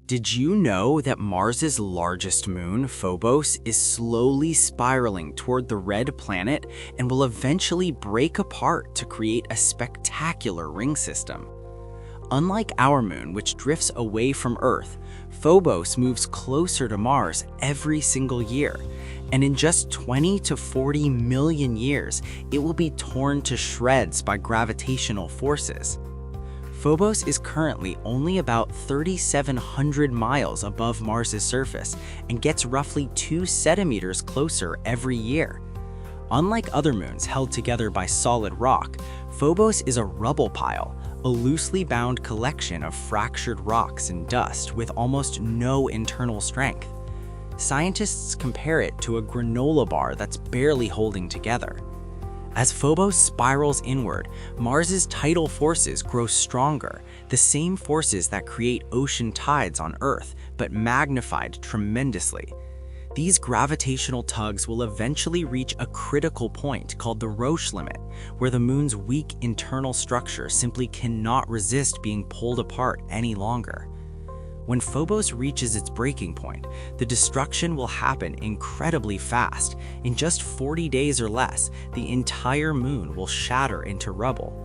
Did you know that Mars's largest moon, Phobos, is slowly spiraling toward the red planet and will eventually break apart to create a spectacular ring system? Unlike our moon, which drifts away from Earth, Phobos moves closer to Mars every single year, and in just 20 to 40 million years, it will be torn to shreds by gravitational forces. Phobos is currently only about 3,700 miles above Mars's surface and gets roughly 2 centimeters closer every year. Unlike other moons held together by solid rock, Phobos is a rubble pile, a loosely bound collection of fractured rocks and dust with almost no internal strength. Scientists compare it to a granola bar that's barely holding together. As Phobos spirals inward, Mars's tidal forces grow stronger, the same forces that create ocean tides on Earth, but magnified tremendously. These gravitational tugs will eventually reach a critical point called the Roche limit, where the moon's weak internal structure simply cannot resist being pulled apart any longer. When Phobos reaches its breaking point, the destruction will happen incredibly fast. In just 40 days or less, the entire moon will shatter into rubble.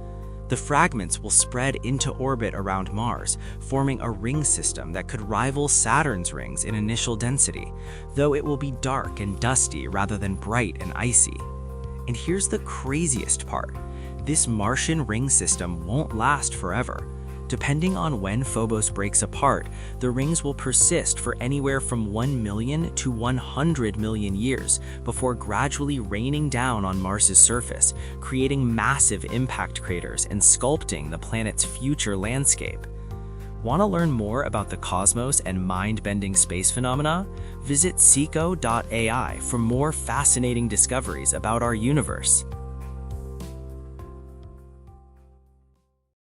The fragments will spread into orbit around Mars, forming a ring system that could rival Saturn's rings in initial density, though it will be dark and dusty rather than bright and icy. And here's the craziest part. This Martian ring system won't last forever. Depending on when Phobos breaks apart, the rings will persist for anywhere from 1 million to 100 million years before gradually raining down on Mars's surface, creating massive impact craters and sculpting the planet's future landscape. Want to learn more about the cosmos and mind-bending space phenomena? Visit Sikho.ai for more fascinating discoveries about our universe.